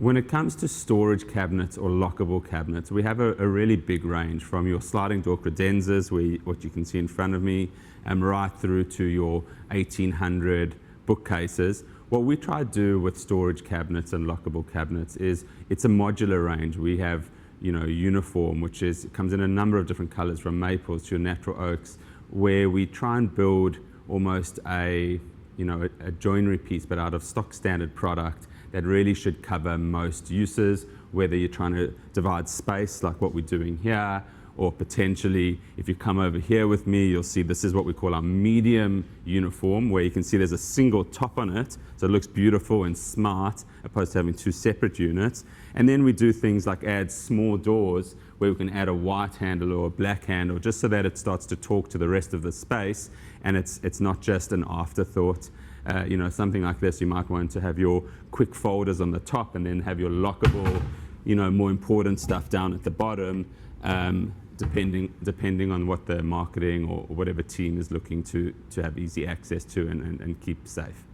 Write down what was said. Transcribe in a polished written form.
When it comes to storage cabinets or lockable cabinets, we have a really big range from your sliding door credenzas, what you can see in front of me, right through to your 1800 bookcases. What we try to do with storage cabinets and lockable cabinets is it's a modular range. We have, uniform, which comes in a number of different colors, from maples to your natural oaks, where we try and build almost a joinery piece, but out of stock standard product that really should cover most uses, whether you're trying to divide space like what we're doing here, or potentially if you come over here with me, you'll see this is what we call our medium uniform, where you can see there's a single top on it, so it looks beautiful and smart, opposed to having two separate units. And then we do things like add small doors, where we can add a white handle or a black handle, just so that it starts to talk to the rest of the space, and it's not just an afterthought. Something like this, you might want to have your quick folders on the top and then have your lockable, more important stuff down at the bottom, depending on what the marketing or whatever team is looking to have easy access to and keep safe.